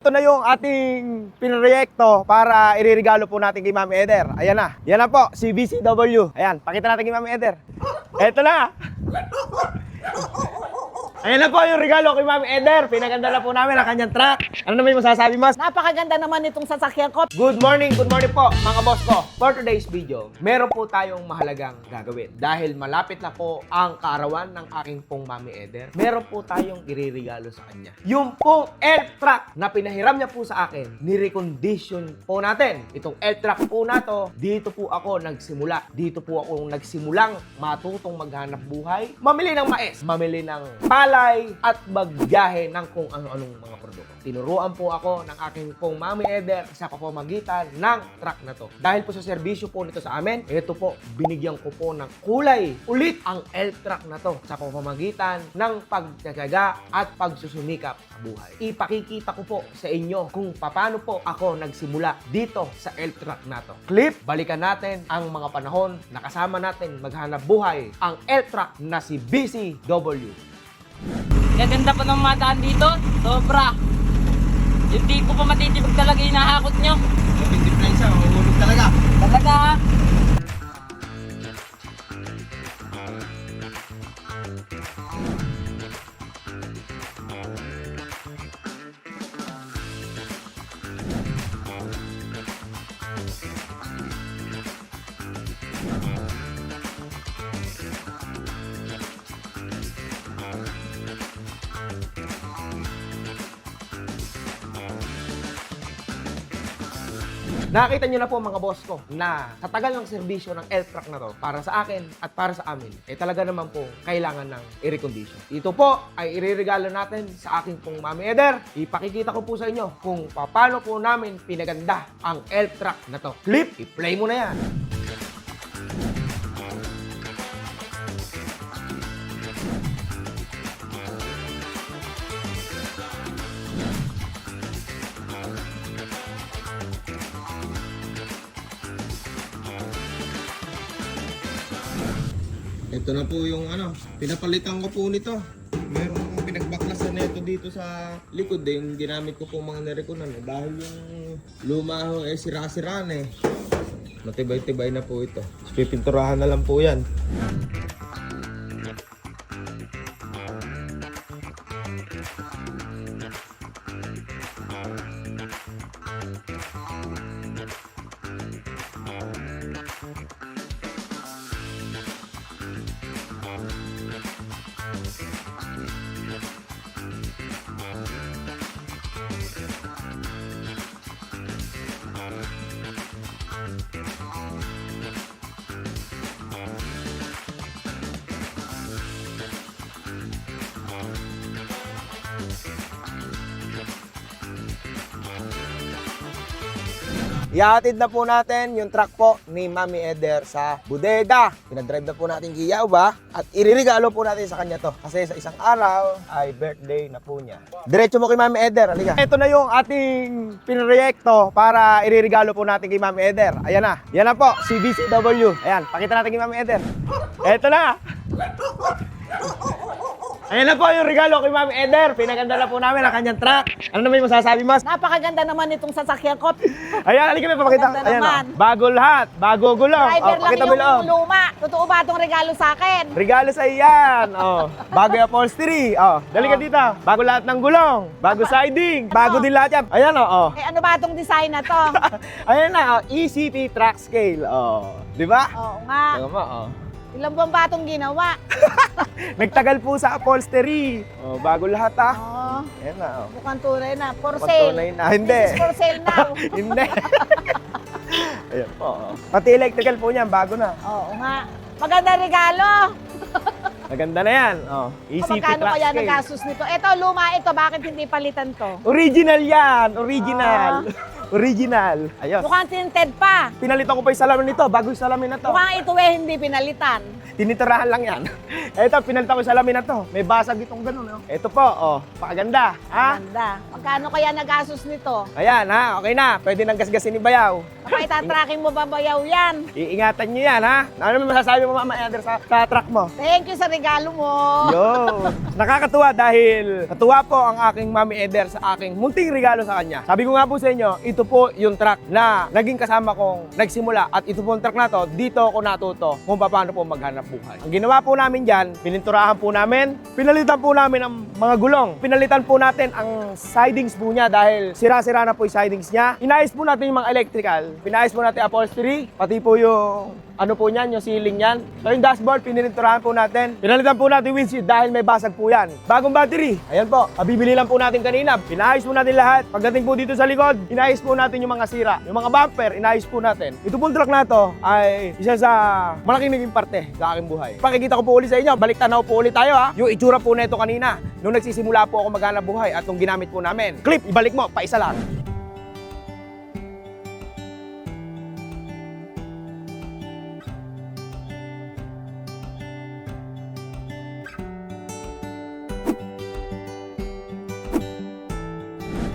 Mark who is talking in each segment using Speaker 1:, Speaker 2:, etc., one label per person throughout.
Speaker 1: Ito na yung ating pinroyekto para iririgalo po natin kay Ma'am Eder. Ayan na. Yan na po, si BCW. Ayan, pakita natin kay Ma'am Eder. Ito na. Ayan na po yung regalo kay Ma'am Eder. Pinaganda na po namin ang kanyang truck. Ano naman yung masasabi, Mas?
Speaker 2: Napakaganda naman itong sasakyan ko.
Speaker 1: Good morning po mga boss ko. For today's video, meron po tayong mahalagang gagawin. Dahil malapit na po ang kaarawan ng aking pong Mami Eder, meron po tayong iririgalo sa kanya. Yung pong elf truck na pinahiram niya po sa akin, nirecondition po natin. Itong elf truck po na to, dito po ako nagsimula. Dito po ako nagsimulang matutong maghanap buhay, mamili ng mais, mamili ng palay, at magbiyahe ng kung ano-anong mga produkto. Tinuruan po ako ng aking pong Mami Eder sa pamamagitan ng truck na to. Dahil po sa serbisyo po nito sa amin, ito po, binigyan ko po ng kulay ulit ang elf truck na to sa pamamagitan ng pagtyaga at pagsusumikap sa buhay. Ipakikita ko po sa inyo kung paano po ako nagsimula dito sa elf truck na to. Clip, balikan natin ang mga panahon na kasama natin maghanap buhay ang elf truck na si BCW.
Speaker 2: Gaganda pa ng mataan dito. Sobra. Hindi ko pa matitibag talaga hinahakot nyo.
Speaker 1: Yung difference, mahulog talaga.
Speaker 2: Talaga.
Speaker 1: Nakita nyo na po mga boss ko na sa tagal ng serbisyo ng elf truck na to para sa akin at para sa amin, talaga naman po kailangan ng i-recondition. Ito po ay iririgalo natin sa aking pong Mami Eder. Ipakikita ko po sa inyo kung paano po namin pinaganda ang elf truck na to. Clip, i-play mo na yan. Ito na po yung pinapalitan ko po nito. Meron akong pinagbaklasan na ito dito sa likod yung ginamit ko po mga nerekunan dahil yung luma ho sira-sira na matibay-tibay na po ito. Pipinturahan na lang po yan. Ihatid na po natin yung truck po ni Mami Eder sa bodega. Pinadrive na po natin kay Yauba at iririgalo po natin sa kanya to. Kasi sa isang araw ay birthday na po niya. Diretso mo kay Mami Eder, halika. Ito na yung ating pinroyekto para iririgalo po natin kay Mami Eder. Ayan na. Yan na po, si BCW. Ayan, pakita natin kay Mami Eder. Ito na. Ayan na po yung regalo kay Ma'am Eder. Pinaganda na po namin ang kanyang truck. Ano naman yung masasabi, Mas?
Speaker 2: Napakaganda naman itong sasakyan ko.
Speaker 1: Ayan, halika may papakita.
Speaker 2: Maganda
Speaker 1: Ayan
Speaker 2: naman.
Speaker 1: bago lahat, bago gulong.
Speaker 2: Driver lang
Speaker 1: Pakita mo
Speaker 2: yung luma. Totoo ba itong regalo sa akin?
Speaker 1: Regalo sa iyan. Bago yung upholstery. Dali ka dito. Bago lahat ng gulong. Bago siding. Bago din lahat yan. Ayan
Speaker 2: Eh ano ba itong design na to?
Speaker 1: Ayan na, ECP track scale. Di ba?
Speaker 2: Oo nga.
Speaker 1: Tama,
Speaker 2: Ilang buwan ba itong ginawa?
Speaker 1: Nagtagal po sa upholstery. Bago lahat
Speaker 2: Oo.
Speaker 1: Ayan na.
Speaker 2: Mukhang tunay na. For
Speaker 1: Patunay
Speaker 2: sale.
Speaker 1: na. Hindi.
Speaker 2: This is for sale now.
Speaker 1: Hindi. Ayan po. Pati electrical po niyan, bago na.
Speaker 2: Oo nga. Maganda regalo.
Speaker 1: Maganda na yan. ECP
Speaker 2: Magkano
Speaker 1: track
Speaker 2: kaya
Speaker 1: scale.
Speaker 2: nagastos nito? Ito, luma ito. Bakit hindi palitan to?
Speaker 1: Original yan. Original. Original. Ayos.
Speaker 2: Mukhang tinted pa.
Speaker 1: Pinalitan ko pa yung salamin nito, bago yung salamin na to.
Speaker 2: Mukhang ito hindi pinalitan.
Speaker 1: Tinitirahan lang yan. Ito, pinalitan ko sa lamin na to. May basag itong ganun. No? Ito po, oh, pakaganda. Ha?
Speaker 3: Ganda. Magkano kaya nagasos nito?
Speaker 1: Ayan, ha? Okay na. Pwede nang gasgasin ni Bayaw.
Speaker 3: Baka itatracking mo ba bayaw yan?
Speaker 1: Iingatan nyo yan, ha? Ano naman masasabi mo, Mama Eder, sa truck mo?
Speaker 3: Thank you sa regalo mo.
Speaker 1: Yo! Nakakatuwa dahil natuwa po ang aking Mami Eder sa aking munting regalo sa kanya. Sabi ko nga po sa inyo, ito po yung truck na naging kasama kong nagsimula at ito po yung truck na to, dito ako natuto kung paano po maghanap buhay. Ang ginawa po namin dyan, pininturahan po namin, pinalitan po namin ang mga gulong, pinalitan po natin ang sidings po niya dahil sira-sira na po yung sidings niya. Inayos po natin yung mga electrical, pinayos po natin upholstery, pati po yung ano po niyan, yung ceiling niyan. So yung dashboard, pininturahan po natin. Pinalitan po natin windshield dahil may basag po yan. Bagong battery, ayan po, bibili lang po natin kanina. Pinayos po natin lahat. Pagdating po dito sa likod, inayos po natin yung mga sira. Yung mga bumper, inayos po natin. Ito pong truck na to ay isa sa malaking naging parte sa aking buhay. Pakikita ko po ulit sa inyo, balik tanaw po ulit tayo ha. Yung itsura po na ito kanina, nung nagsisimula po ako maghanap buhay at nung ginamit po namin. Clip, ibalik mo, paisa lang.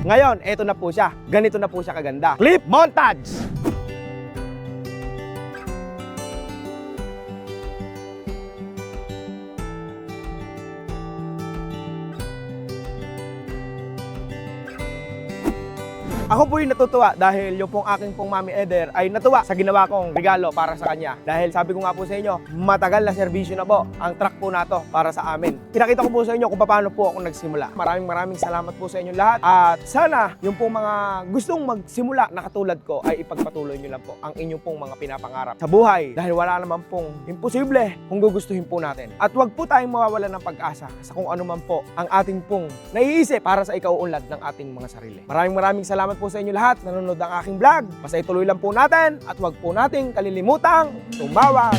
Speaker 1: Ngayon, eto na po siya. Ganito na po siya kaganda. Clip montage! Ako po yung natutuwa dahil yung pong aking pong Mami Eder ay natuwa sa ginawa kong regalo para sa kanya. Dahil sabi ko nga po sa inyo, matagal na serbisyo na po ang truck po na to para sa amin. Pinakita ko po sa inyo kung paano po ako nagsimula. Maraming salamat po sa inyo lahat. At sana yung pong mga gustong magsimula na katulad ko ay ipagpatuloy nyo lang po ang inyong pong mga pinapangarap sa buhay. Dahil wala naman pong imposible kung gugustuhin po natin. At wag po tayong mawawalan ng pag-asa sa kung ano man po ang ating pong naiisip para sa ikauunlad ng ating mga sarili. Maraming salamat po sa inyo lahat na nanonood ng aking vlog. Basta ituloy lang po natin at wag po nating kalilimutang tumawag.